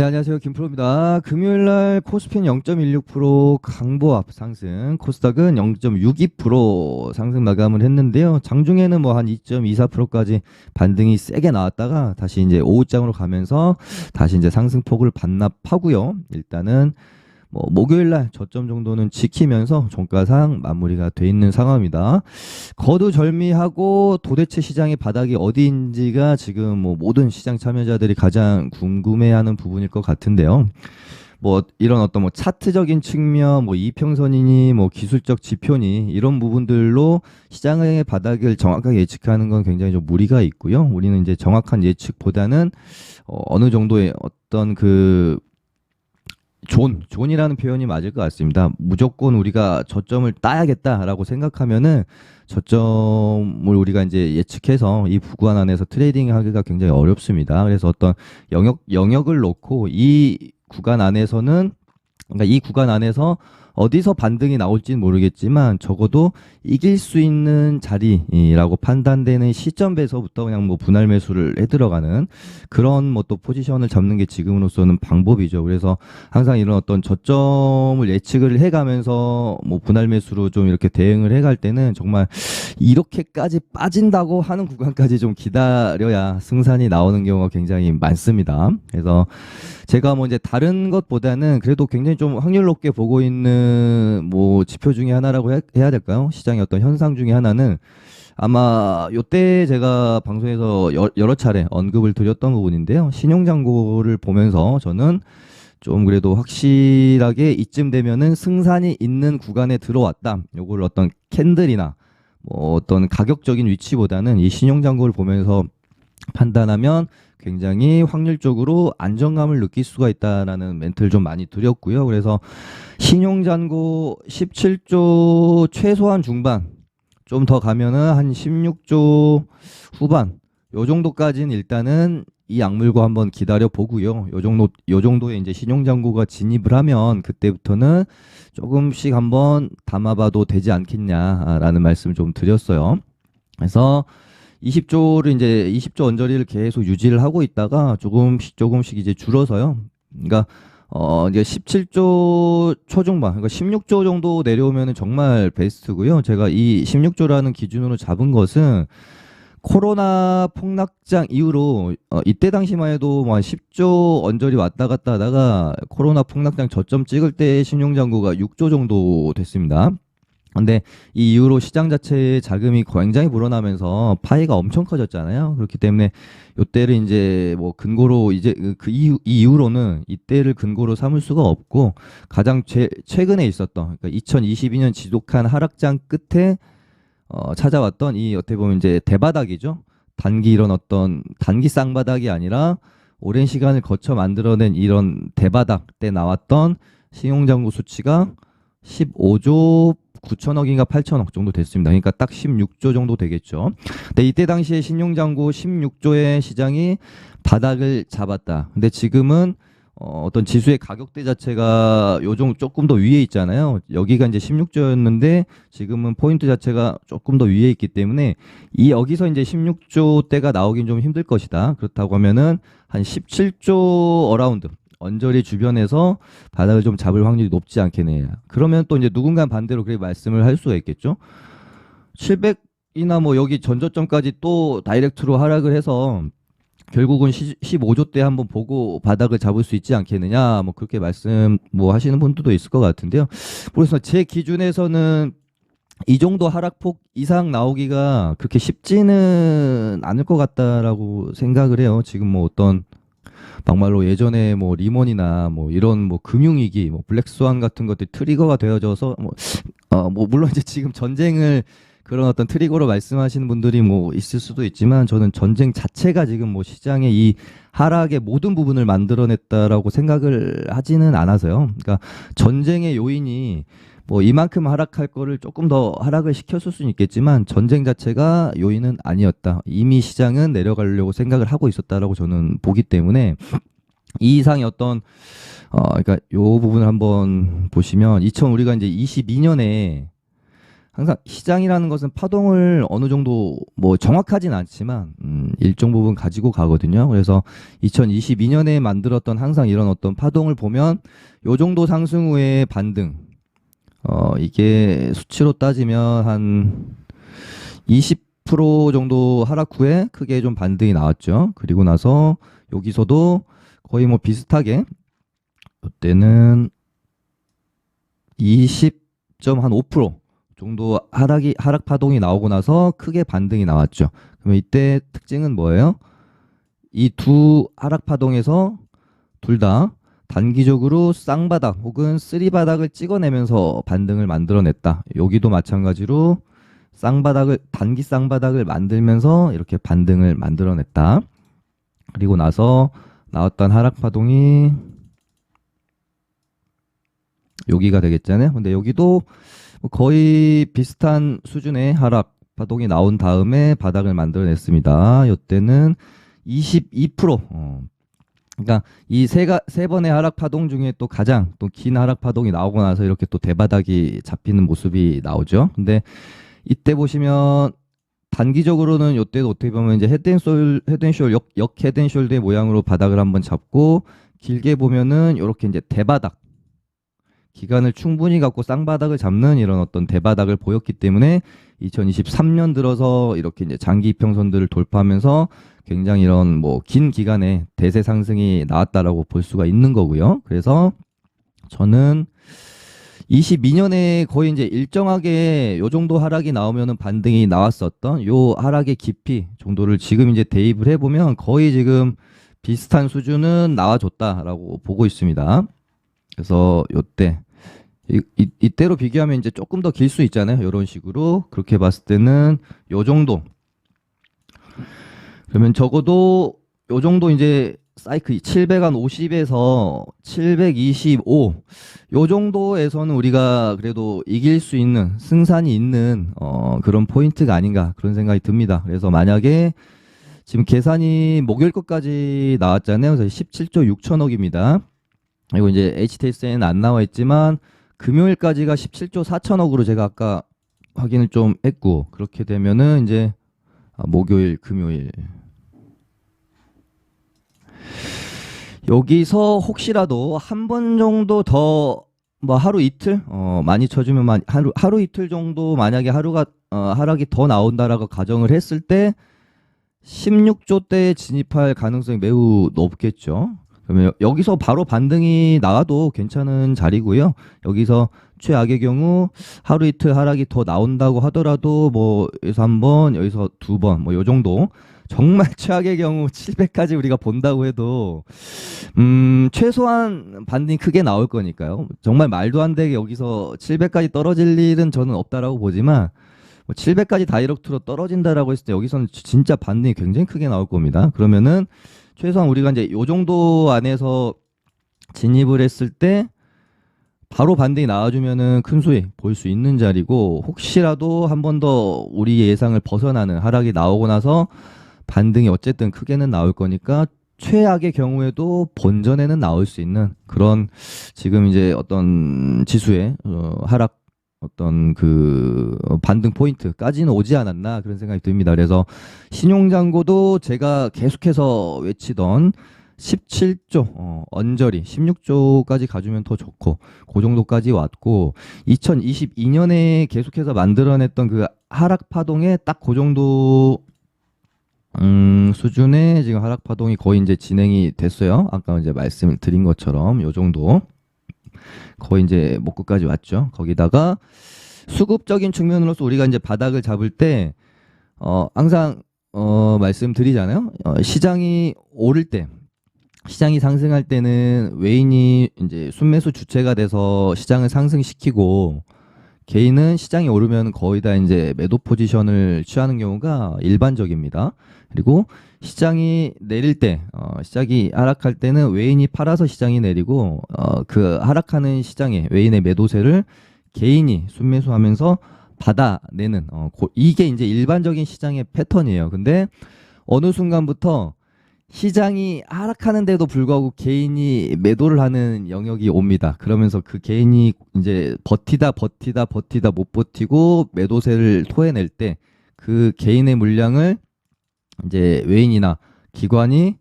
네, 안녕하세요. 김프로입니다. 금요일날 코스피는 0.16% 강보합 상승, 코스닥은 0.62% 상승 마감을 했는데요. 장중에는 뭐 한 2.24%까지 반등이 세게 나왔다가 다시 이제 오후장으로 가면서 다시 이제 상승폭을 반납하고요. 일단은 뭐 목요일날 저점 정도는 지키면서 종가상 마무리가 돼 있는 상황입니다. 거두절미하고 도대체 시장의 바닥이 어디인지가 지금 뭐 모든 시장 참여자들이 가장 궁금해하는 부분일 것 같은데요. 뭐 이런 어떤 뭐 차트적인 측면, 뭐 이평선이니 뭐 기술적 지표니 이런 부분들로 시장의 바닥을 정확하게 예측하는 건 굉장히 좀 무리가 있고요. 우리는 이제 정확한 예측보다는 어느 정도의 어떤 그 존이라는 표현이 맞을 것 같습니다. 무조건 우리가 저점을 따야겠다라고 생각하면은 저점을 우리가 이제 예측해서 이 구간 안에서 트레이딩 하기가 굉장히 어렵습니다. 그래서 어떤 영역을 놓고 이 구간 안에서는, 그러니까 이 구간 안에서 어디서 반등이 나올지는 모르겠지만 적어도 이길 수 있는 자리라고 판단되는 시점에서부터 그냥 뭐 분할 매수를 해 들어가는 그런 뭐 또 포지션을 잡는 게 지금으로서는 방법이죠. 그래서 항상 이런 어떤 저점을 예측을 해가면서 뭐 분할 매수로 좀 이렇게 대응을 해갈 때는 정말 이렇게까지 빠진다고 하는 구간까지 좀 기다려야 승산이 나오는 경우가 굉장히 많습니다. 그래서 제가 뭐 이제 다른 것보다는 그래도 굉장히 좀 확률 높게 보고 있는 뭐 지표 중에 하나라고 해야 될까요? 시장의 어떤 현상 중에 하나는 아마 요때 제가 방송에서 여러 차례 언급을 드렸던 부분인데요. 신용잔고를 보면서 저는 좀 그래도 확실하게 이쯤 되면은 승산이 있는 구간에 들어왔다. 요걸 어떤 캔들이나 뭐 어떤 가격적인 위치보다는 이 신용잔고를 보면서 판단하면 굉장히 확률적으로 안정감을 느낄 수가 있다라는 멘트를 좀 많이 드렸고요. 그래서 신용잔고 17조 최소한 중반, 좀 더 가면은 한 16조 후반, 요 정도까지는 일단은 이 약물고 한번 기다려 보고요. 요 정도의 이제 신용잔고가 진입을 하면 그때부터는 조금씩 한번 담아봐도 되지 않겠냐라는 말씀을 좀 드렸어요. 그래서 20조 언저리를 계속 유지를 하고 있다가 조금씩 이제 줄어서요. 그러니까 이제 17조 초중반, 그러니까 16조 정도 내려오면은 정말 베스트고요. 제가 이 16조라는 기준으로 잡은 것은 코로나 폭락장 이후로 이때 당시만 해도 뭐 한 10조 언저리 왔다 갔다 하다가 코로나 폭락장 저점 찍을 때 신용잔고가 6조 정도 됐습니다. 근데 이 이후로 시장 자체의 자금이 굉장히 불어나면서 파이가 엄청 커졌잖아요. 그렇기 때문에 요때를 이제 뭐 근거로 이제 이 이후로는 이때를 근거로 삼을 수가 없고 가장 최근에 있었던, 그러니까 2022년 지독한 하락장 끝에 찾아왔던 이 어떻게 보면 이제 대바닥이죠. 단기 이런 어떤 단기 쌍바닥이 아니라 오랜 시간을 거쳐 만들어낸 이런 대바닥 때 나왔던 신용잔고 수치가 15조 9천억인가 8천억 정도 됐습니다. 그러니까 딱 16조 정도 되겠죠. 근데 이때 당시에 신용잔고 16조의 시장이 바닥을 잡았다. 근데 지금은 어떤 지수의 가격대 자체가 요정 조금 더 위에 있잖아요. 여기가 이제 16조였는데 지금은 포인트 자체가 조금 더 위에 있기 때문에 이 여기서 이제 16조 대가 나오긴 좀 힘들 것이다. 그렇다고 하면은 한 17조 어라운드 언저리 주변에서 바닥을 좀 잡을 확률이 높지 않겠느냐. 그러면 또 이제 누군가 반대로 그렇게 말씀을 할 수가 있겠죠. 700이나 뭐 여기 전저점까지 또 다이렉트로 하락을 해서 결국은 15조 때 한번 보고 바닥을 잡을 수 있지 않겠느냐. 뭐 그렇게 말씀 뭐 하시는 분들도 있을 것 같은데요. 그래서 제 기준에서는 이 정도 하락폭 이상 나오기가 그렇게 쉽지는 않을 것 같다라고 생각을 해요. 지금 뭐 어떤 막말로 예전에 뭐 리먼이나 뭐 이런 뭐 금융위기, 뭐 블랙스완 같은 것들이 트리거가 되어져서 뭐 물론 이제 지금 전쟁을 그런 어떤 트리거로 말씀하시는 분들이 뭐 있을 수도 있지만 저는 전쟁 자체가 지금 뭐 시장의 이 하락의 모든 부분을 만들어냈다라고 생각을 하지는 않아서요. 그러니까 전쟁의 요인이 뭐 이만큼 하락할 거를 조금 더 하락을 시켰을 수는 있겠지만 전쟁 자체가 요인은 아니었다. 이미 시장은 내려가려고 생각을 하고 있었다라고 저는 보기 때문에 이 이상의 어떤 그러니까 요 부분을 한번 보시면 우리가 이제 22년에 항상 시장이라는 것은 파동을 어느 정도 뭐 정확하진 않지만 일정 부분 가지고 가거든요. 그래서 2022년에 만들었던 항상 이런 어떤 파동을 보면 요 정도 상승 후에 반등, 이게 수치로 따지면 한 20% 정도 하락 후에 크게 좀 반등이 나왔죠. 그리고 나서 여기서도 거의 뭐 비슷하게 이때는 20.5% 정도 하락 파동이 나오고 나서 크게 반등이 나왔죠. 그러면 이때 특징은 뭐예요? 이 두 하락 파동에서 둘 다 단기적으로 쌍바닥 혹은 쓰리바닥을 찍어내면서 반등을 만들어냈다. 여기도 마찬가지로 단기 쌍바닥을 만들면서 이렇게 반등을 만들어냈다. 그리고 나서 나왔던 하락 파동이 여기가 되겠잖아요. 근데 여기도 거의 비슷한 수준의 하락 파동이 나온 다음에 바닥을 만들어냈습니다. 이때는 22%. 그러니까 이 세 번의 하락 파동 중에 또 가장 또 긴 하락 파동이 나오고 나서 이렇게 또 대바닥이 잡히는 모습이 나오죠. 근데 이때 보시면 단기적으로는 이때도 어떻게 보면 이제 헤드앤숄 역 헤드앤숄더의 모양으로 바닥을 한번 잡고 길게 보면은 이렇게 이제 대바닥 기간을 충분히 갖고 쌍바닥을 잡는 이런 어떤 대바닥을 보였기 때문에 2023년 들어서 이렇게 이제 장기 이평선들을 돌파하면서 굉장히 이런 뭐 긴 기간에 대세 상승이 나왔다라고 볼 수가 있는 거고요. 그래서 저는 22년에 거의 이제 일정하게 요 정도 하락이 나오면은 반등이 나왔었던 요 하락의 깊이 정도를 지금 이제 대입을 해보면 거의 지금 비슷한 수준은 나와줬다라고 보고 있습니다. 그래서 요때 이때로 비교하면 이제 조금 더 길 수 있잖아요. 이런 식으로 그렇게 봤을 때는 요 정도 그러면 적어도 요 정도 이제 사이클 750에서 725 요 정도에서는 우리가 그래도 이길 수 있는 승산이 있는 그런 포인트가 아닌가 그런 생각이 듭니다. 그래서 만약에 지금 계산이 목요일 것까지 나왔잖아요. 그래서 17조 6천억입니다. 그리고 이제 HTS에는 안 나와 있지만 금요일까지가 17조 4천억으로 제가 아까 확인을 좀 했고 그렇게 되면은 이제 목요일 금요일 여기서 혹시라도 한 번 정도 더 뭐 하루 이틀 많이 쳐주면 하루 이틀 정도 만약에 하락이 더 나온다라고 가정을 했을 때 16조대에 진입할 가능성이 매우 높겠죠. 그러면 여기서 바로 반등이 나와도 괜찮은 자리고요. 여기서 최악의 경우 하루 이틀 하락이 더 나온다고 하더라도 뭐 여기서 한 번, 여기서 두 번, 뭐 요 정도. 정말 최악의 경우 700까지 우리가 본다고 해도 최소한 반등이 크게 나올 거니까요. 정말 말도 안 되게 여기서 700까지 떨어질 일은 저는 없다라고 보지만 뭐 700까지 다이렉트로 떨어진다라고 했을 때 여기서는 진짜 반등이 굉장히 크게 나올 겁니다. 그러면은 최소한 우리가 이제 요 정도 안에서 진입을 했을 때 바로 반등이 나와주면은 큰 수익 볼 수 있는 자리고 혹시라도 한 번 더 우리 예상을 벗어나는 하락이 나오고 나서 반등이 어쨌든 크게는 나올 거니까 최악의 경우에도 본전에는 나올 수 있는 그런 지금 이제 어떤 지수의 하락 어떤 그 반등 포인트까지는 오지 않았나 그런 생각이 듭니다. 그래서 신용장고도 제가 계속해서 외치던 17조 언저리 16조까지 가주면 더 좋고 그 정도까지 왔고 2022년에 계속해서 만들어냈던 그 하락 파동에 딱 그 정도 수준의 지금 하락 파동이 거의 이제 진행이 됐어요. 아까 이제 말씀을 드린 것처럼 요 정도 거의 이제 목구까지 왔죠. 거기다가 수급적인 측면으로서 우리가 이제 바닥을 잡을 때 항상 말씀드리잖아요. 시장이 오를 때 시장이 상승할 때는 외인이 이제 순매수 주체가 돼서 시장을 상승시키고 개인은 시장이 오르면 거의 다 이제 매도 포지션을 취하는 경우가 일반적입니다. 그리고 시장이 내릴 때, 시장이 하락할 때는 외인이 팔아서 시장이 내리고, 그 하락하는 시장에 외인의 매도세를 개인이 순매수하면서 받아내는, 이게 이제 일반적인 시장의 패턴이에요. 근데 어느 순간부터 시장이 하락하는데도 불구하고 개인이 매도를 하는 영역이 옵니다. 그러면서 그 개인이 이제 버티다 못 버티고 매도세를 토해낼 때 그 개인의 물량을 이제 외인이나 기관이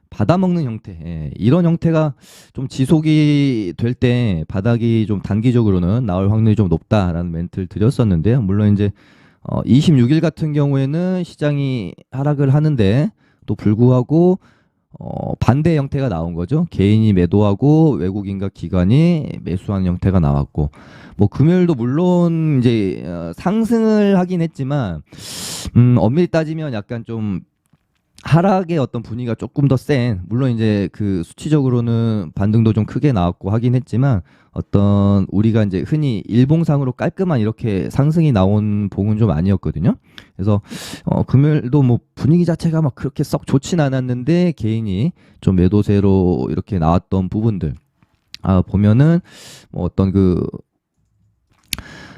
받아먹는 형태, 이런 형태가 좀 지속이 될 때 바닥이 좀 단기적으로는 나올 확률이 좀 높다라는 멘트를 드렸었는데요. 물론 이제 26일 같은 경우에는 시장이 하락을 하는데 또 불구하고 반대 형태가 나온 거죠. 개인이 매도하고 외국인과 기관이 매수하는 형태가 나왔고, 뭐 금요일도 물론 이제 상승을 하긴 했지만 엄밀히 따지면 약간 좀 하락의 어떤 분위기가 조금 더 센, 물론 이제 그 수치적으로는 반등도 좀 크게 나왔고 하긴 했지만 어떤 우리가 이제 흔히 일봉상으로 깔끔한 이렇게 상승이 나온 봉은 좀 아니었거든요. 그래서 금요일도 뭐 분위기 자체가 막 그렇게 썩 좋진 않았는데 개인이 좀 매도세로 이렇게 나왔던 부분들 보면은 뭐 어떤 그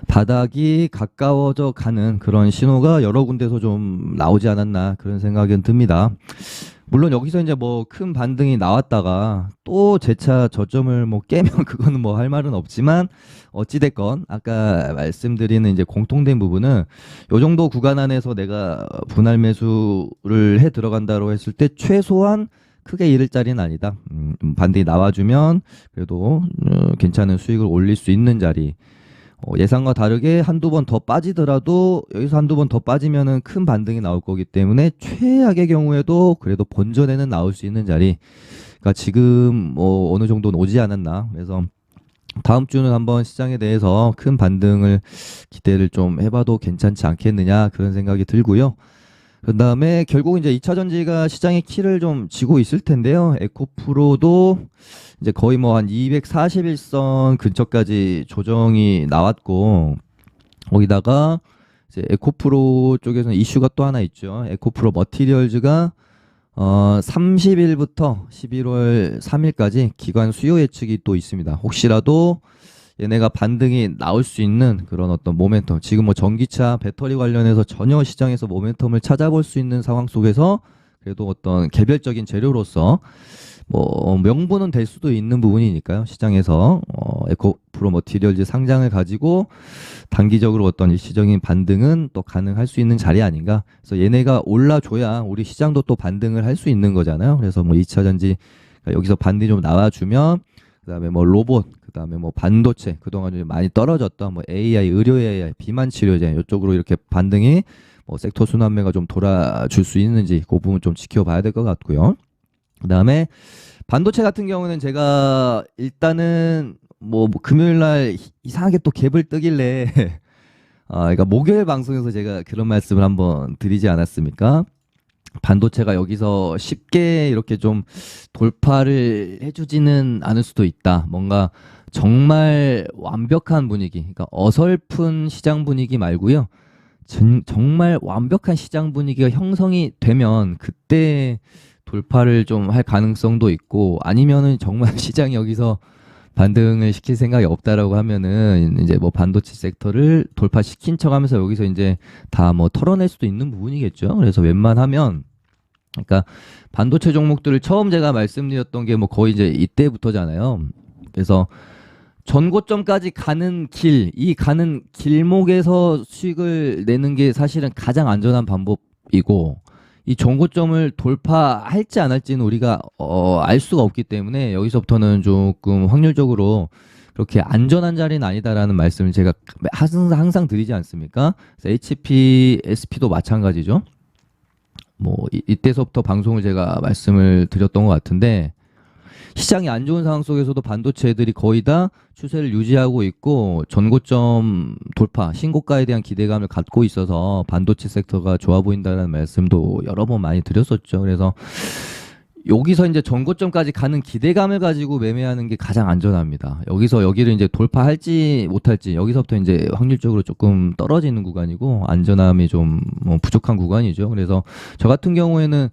바닥이 가까워져 가는 그런 신호가 여러 군데서 좀 나오지 않았나 그런 생각은 듭니다. 물론 여기서 이제 뭐 큰 반등이 나왔다가 또 재차 저점을 뭐 깨면 그거는 뭐 할 말은 없지만, 어찌됐건 아까 말씀드리는 이제 공통된 부분은 요 정도 구간 안에서 내가 분할 매수를 해 들어간다고 했을 때 최소한 크게 잃을 자리는 아니다. 반등이 나와주면 그래도 괜찮은 수익을 올릴 수 있는 자리, 예상과 다르게 한두 번 더 빠지더라도 여기서 한두 번 더 빠지면은 큰 반등이 나올 거기 때문에 최악의 경우에도 그래도 본전에는 나올 수 있는 자리, 그러니까 지금 뭐 어느 정도는 오지 않았나. 그래서 다음 주는 한번 시장에 대해서 큰 반등을 기대를 좀 해봐도 괜찮지 않겠느냐 그런 생각이 들고요. 그 다음에 결국 이제 2차 전지가 시장의 키를 좀 쥐고 있을 텐데요. 에코프로도 이제 거의 뭐 한 241선 근처까지 조정이 나왔고, 거기다가 이제 에코프로 쪽에서는 이슈가 또 하나 있죠. 에코프로 머티리얼즈가 30일부터 11월 3일까지 기관 수요 예측이 또 있습니다. 혹시라도 얘네가 반등이 나올 수 있는 그런 어떤 모멘텀, 지금 뭐 전기차 배터리 관련해서 전혀 시장에서 모멘텀을 찾아볼 수 있는 상황 속에서 그래도 어떤 개별적인 재료로서 뭐 명분은 될 수도 있는 부분이니까요. 시장에서 에코프로 머티리얼즈 상장을 가지고 단기적으로 어떤 일시적인 반등은 또 가능할 수 있는 자리 아닌가. 그래서 얘네가 올라줘야 우리 시장도 또 반등을 할 수 있는 거잖아요. 그래서 뭐 2차 전지 여기서 반등이 좀 나와주면, 그다음에 뭐 로봇, 그다음에 뭐 반도체, 그동안 좀 많이 떨어졌던 뭐 AI, 의료 AI, 비만 치료제 이쪽으로 이렇게 반등이 뭐 섹터 순환매가 좀 돌아줄 수 있는지 그 부분 좀 지켜봐야 될 것 같고요. 그다음에 반도체 같은 경우는 제가 일단은 뭐 금요일 날 이상하게 또 갭을 뜨길래 그러니까 목요일 방송에서 제가 그런 말씀을 한번 드리지 않았습니까? 반도체가 여기서 쉽게 이렇게 좀 돌파를 해주지는 않을 수도 있다. 뭔가 정말 완벽한 분위기, 그러니까 어설픈 시장 분위기 말고요. 정말 완벽한 시장 분위기가 형성이 되면 그때 돌파를 좀 할 가능성도 있고, 아니면은 정말 시장이 여기서 반등을 시킬 생각이 없다라고 하면은 이제 뭐 반도체 섹터를 돌파시킨 척 하면서 여기서 이제 다 뭐 털어낼 수도 있는 부분이겠죠. 그래서 웬만하면, 그러니까 반도체 종목들을 처음 제가 말씀드렸던 게 뭐 거의 이제 이때부터잖아요. 그래서 전고점까지 가는 길, 이 가는 길목에서 수익을 내는 게 사실은 가장 안전한 방법이고, 이 전고점을 돌파할지 안 할지는 우리가 알 수가 없기 때문에 여기서부터는 조금 확률적으로 그렇게 안전한 자리는 아니다라는 말씀을 제가 항상 드리지 않습니까? 그래서 HP, SP도 마찬가지죠. 뭐 이때서부터 방송을 제가 말씀을 드렸던 것 같은데, 시장이 안 좋은 상황 속에서도 반도체 애들이 거의 다 추세를 유지하고 있고 전고점 돌파, 신고가에 대한 기대감을 갖고 있어서 반도체 섹터가 좋아 보인다는 말씀도 여러 번 많이 드렸었죠. 그래서 여기서 이제 전고점까지 가는 기대감을 가지고 매매하는 게 가장 안전합니다. 여기서 여기를 이제 돌파할지 못할지, 여기서부터 이제 확률적으로 조금 떨어지는 구간이고 안전함이 좀 부족한 구간이죠. 그래서 저 같은 경우에는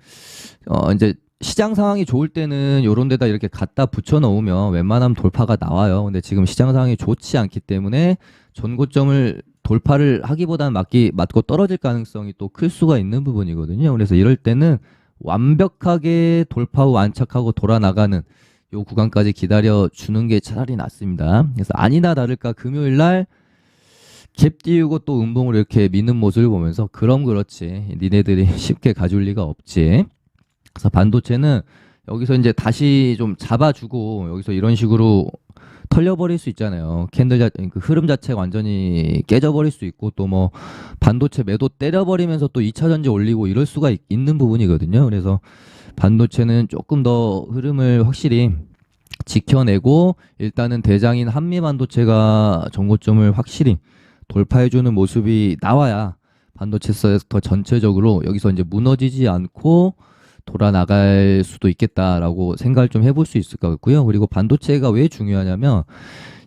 이제 시장 상황이 좋을 때는 요런 데다 이렇게 갖다 붙여 놓으면 웬만하면 돌파가 나와요. 근데 지금 시장 상황이 좋지 않기 때문에 전고점을 돌파를 하기보다는 맞고 떨어질 가능성이 또 클 수가 있는 부분이거든요. 그래서 이럴 때는 완벽하게 돌파 후 안착하고 돌아 나가는 요 구간까지 기다려 주는 게 차라리 낫습니다. 그래서 아니나 다를까 금요일 날 갭 띄우고 또 음봉을 이렇게 미는 모습을 보면서 그럼 그렇지 니네들이 쉽게 가줄 리가 없지. 그래서 반도체는 여기서 이제 다시 좀 잡아주고 여기서 이런 식으로 털려버릴 수 있잖아요. 그 흐름 자체가 완전히 깨져버릴 수 있고 또 뭐 반도체 매도 때려버리면서 또 2차 전지 올리고 이럴 수가 있는 부분이거든요. 그래서 반도체는 조금 더 흐름을 확실히 지켜내고 일단은 대장인 한미 반도체가 정고점을 확실히 돌파해주는 모습이 나와야 반도체 섹터 전체적으로 여기서 이제 무너지지 않고 돌아 나갈 수도 있겠다라고 생각을 좀 해볼 수 있을 것 같고요. 그리고 반도체가 왜 중요하냐면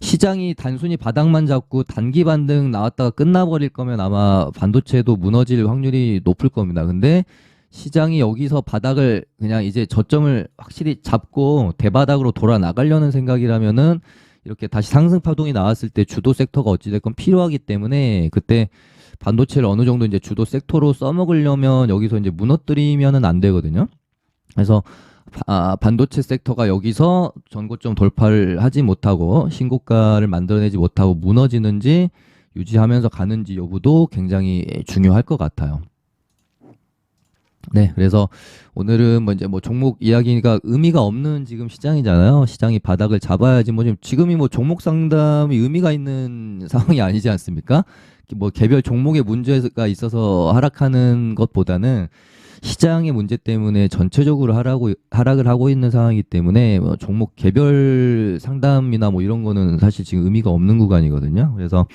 시장이 단순히 바닥만 잡고 단기 반등 나왔다가 끝나버릴 거면 아마 반도체도 무너질 확률이 높을 겁니다. 근데 시장이 여기서 바닥을 그냥 이제 저점을 확실히 잡고 대바닥으로 돌아 나가려는 생각이라면은 이렇게 다시 상승 파동이 나왔을 때 주도 섹터가 어찌됐건 필요하기 때문에 그때 반도체를 어느 정도 이제 주도 섹터로 써먹으려면 여기서 이제 무너뜨리면은 안 되거든요. 그래서 반도체 섹터가 여기서 전고점 돌파를 하지 못하고 신고가를 만들어내지 못하고 무너지는지 유지하면서 가는지 여부도 굉장히 중요할 것 같아요. 네, 그래서 오늘은 뭐 이제 뭐 종목 이야기가 의미가 없는 지금 시장이잖아요. 시장이 바닥을 잡아야지 뭐 지금이 뭐 종목 상담이 의미가 있는 상황이 아니지 않습니까? 뭐 개별 종목에 문제가 있어서 하락하는 것보다는 시장의 문제 때문에 전체적으로 하락을 하고 있는 상황이기 때문에 뭐 종목 개별 상담이나 뭐 이런 거는 사실 지금 의미가 없는 구간이거든요. 그래서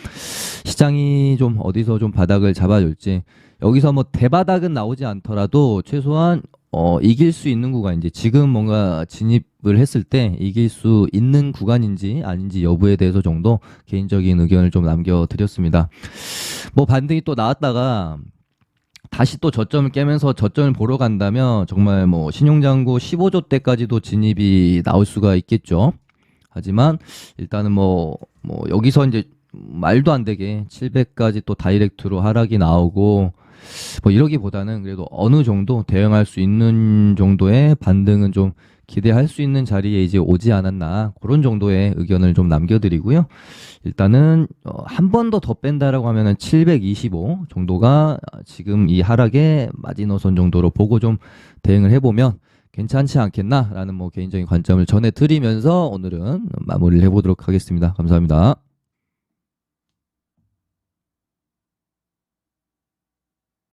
시장이 좀 어디서 좀 바닥을 잡아줄지 여기서 뭐 대바닥은 나오지 않더라도 최소한 이길 수 있는 구간 이제 지금 뭔가 진입을 했을 때 이길 수 있는 구간인지 아닌지 여부에 대해서 정도 개인적인 의견을 좀 남겨드렸습니다. 뭐 반등이 또 나왔다가 다시 또 저점을 깨면서 저점을 보러 간다면 정말 뭐 신용장고 15조 대까지도 진입이 나올 수가 있겠죠. 하지만 일단은 뭐 여기서 이제 말도 안 되게 700까지 또 다이렉트로 하락이 나오고 뭐 이러기보다는 그래도 어느 정도 대응할 수 있는 정도의 반등은 좀 기대할 수 있는 자리에 이제 오지 않았나 그런 정도의 의견을 좀 남겨드리고요. 일단은 한 번 더 뺀다라고 하면은 725 정도가 지금 이 하락의 마지노선 정도로 보고 좀 대응을 해보면 괜찮지 않겠나라는 뭐 개인적인 관점을 전해드리면서 오늘은 마무리를 해보도록 하겠습니다. 감사합니다.